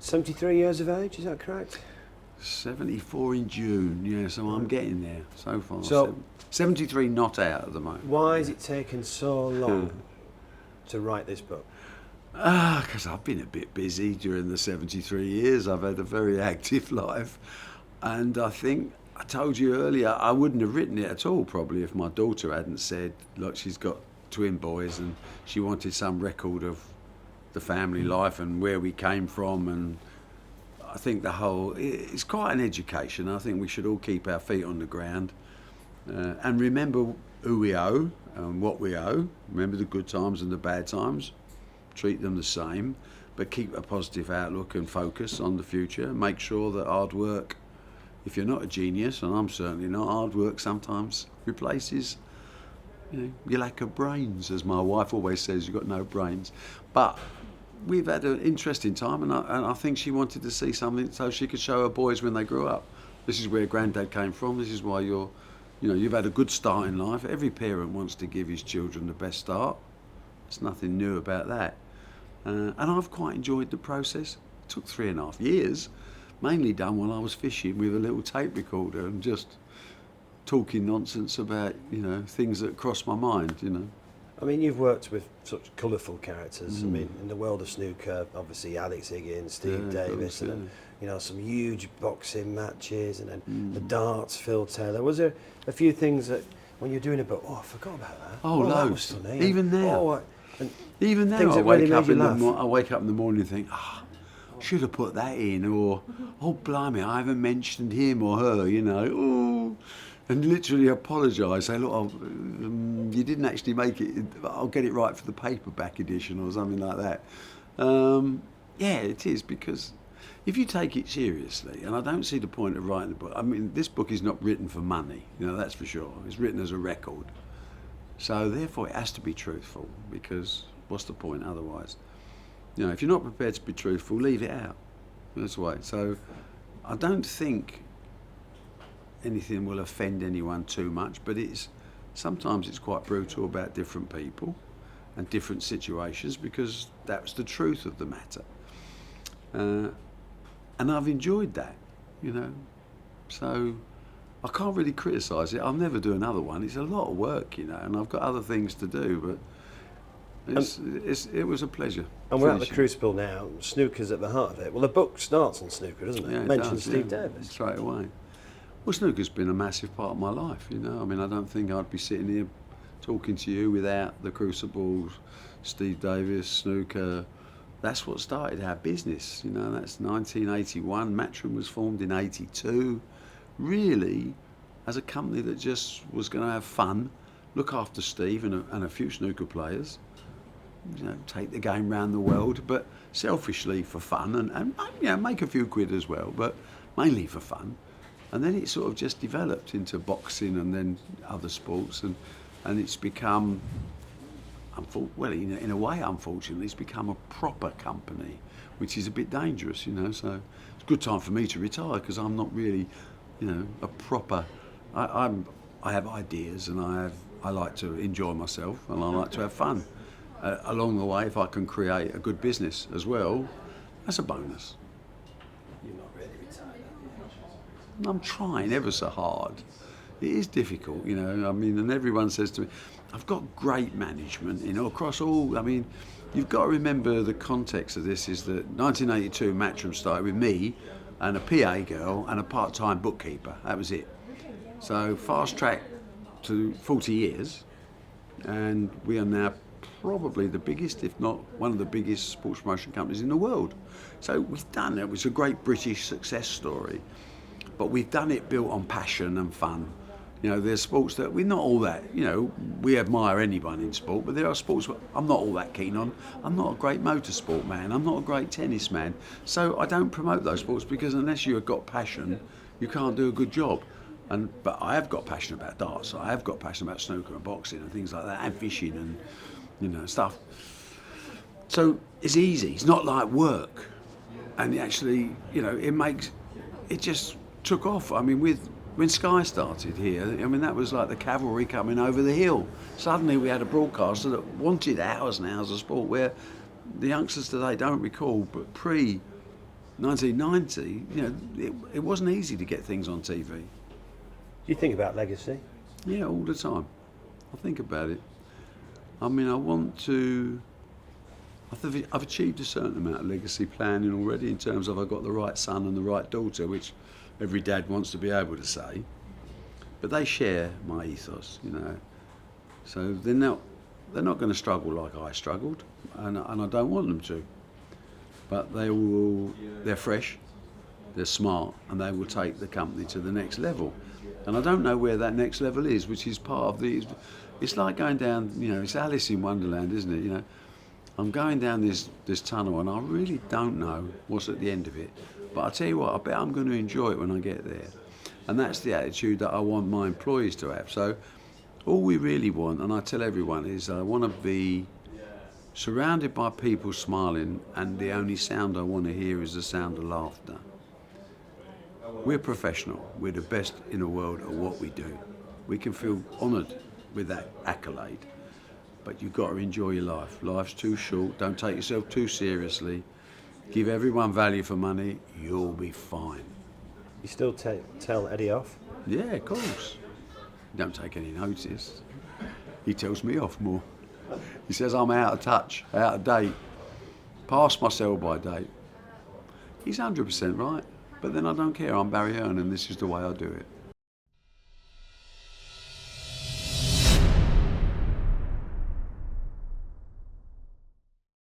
73 years of age, is that correct? 74 in June, yeah, so I'm getting there so far. So 73 not out at the moment. Why has it taken so long to write this book? Because I've been a bit busy during the 73 years. I've had a very active life. And I think, I told you earlier, I wouldn't have written it at all probably if my daughter hadn't said, look, she's got twin boys and she wanted some record of the family life and where we came from. And I think it's quite an education. I think we should all keep our feet on the ground and remember who we owe and what we owe. Remember the good times and the bad times. Treat them the same, but keep a positive outlook and focus on the future. Make sure that hard work, if you're not a genius, and I'm certainly not, hard work sometimes replaces your lack of brains, as my wife always says, you've got no brains. But we've had an interesting time, and I think she wanted to see something so she could show her boys when they grew up. This is where Granddad came from. This is why you've had a good start in life. Every parent wants to give his children the best start. There's nothing new about that. And I've quite enjoyed the process. It took 3.5 years, mainly done while I was fishing with a little tape recorder and just talking nonsense about, things that cross my mind, I mean, you've worked with such colourful characters. I mean, in the world of snooker, obviously Alex Higgins, Steve Davis, and some huge boxing matches, and then the darts, Phil Taylor. Was there a few things that, when you're doing a book, I forgot about that. Oh, loads. That was funny. Even now. Even now, I wake up in the morning and think, should have put that in, or, oh, blimey, I haven't mentioned him or her, and literally apologise, say, look, you didn't actually make it, I'll get it right for the paperback edition or something like that. It is, because if you take it seriously, and I don't see the point of writing the book, I mean, this book is not written for money, that's for sure. It's written as a record. So therefore it has to be truthful, because what's the point otherwise? If you're not prepared to be truthful, leave it out. That's why. So I don't think anything will offend anyone too much, but sometimes it's quite brutal about different people and different situations, because that's the truth of the matter. And I've enjoyed that, So I can't really criticise it. I'll never do another one. It's a lot of work, and I've got other things to do, but it was a pleasure. And we're at the crucible now. Snooker's at the heart of it. Well, the book starts on snooker, doesn't it? Yeah, it mentions Steve Davis. Straight away. Well, snooker's been a massive part of my life, I mean, I don't think I'd be sitting here talking to you without the crucible, Steve Davis, snooker. That's what started our business, That's 1981. Matchroom was formed in 82. Really, as a company that just was going to have fun, look after Steve and a few snooker players, take the game round the world, but selfishly for fun and make a few quid as well, but mainly for fun. And then it sort of just developed into boxing and then other sports, and it's become, in a way, unfortunately, it's become a proper company, which is a bit dangerous, So it's a good time for me to retire, because I'm not really, a proper. I have ideas, and I like to enjoy myself, and I like to have fun. Along the way, if I can create a good business as well, that's a bonus. You're not really retired. I'm trying ever so hard. It is difficult, I mean, and everyone says to me, I've got great management, across all. I mean, you've got to remember the context of this is that 1982 Matchroom started with me and a PA girl and a part-time bookkeeper. That was it. So fast track to 40 years, and we are now probably the biggest, if not one of the biggest sports promotion companies in the world. So we've done it. It was a great British success story, but we've done it built on passion and fun. There's sports that we're not all that, we admire anyone in sport, but there are sports I'm not all that keen on. I'm not a great motorsport man. I'm not a great tennis man. So I don't promote those sports, because unless you've got passion, you can't do a good job. But I have got passion about darts. I have got passion about snooker and boxing and things like that, and fishing and, stuff. So it's easy. It's not like work. And actually, it just took off. I mean, when Sky started here, that was like the cavalry coming over the hill. Suddenly we had a broadcaster that wanted hours and hours of sport, where the youngsters today don't recall, but 1990, it wasn't easy to get things on TV. Do you think about legacy? Yeah, all the time. I think about it. I mean, I want to. I've achieved a certain amount of legacy planning already in terms of I've got the right son and the right daughter, which every dad wants to be able to say. But they share my ethos, So they're not going to struggle like I struggled, and I don't want them to. But they're fresh, they're smart, and they will take the company to the next level. And I don't know where that next level is, which is part of it's like going down, it's Alice in Wonderland, isn't it? I'm going down this tunnel and I really don't know what's at the end of it. But I tell you what, I bet I'm going to enjoy it when I get there. And that's the attitude that I want my employees to have. So all we really want, and I tell everyone, is I want to be surrounded by people smiling, and the only sound I want to hear is the sound of laughter. We're professional. We're the best in the world at what we do. We can feel honoured with that accolade. But you've got to enjoy your life. Life's too short. Don't take yourself too seriously. Give everyone value for money. You'll be fine. You still tell Eddie off? Yeah, of course. Don't take any notice. He tells me off more. He says I'm out of touch, out of date, past my sell-by date. He's 100% right. But then I don't care. I'm Barry Hearn, and this is the way I do it.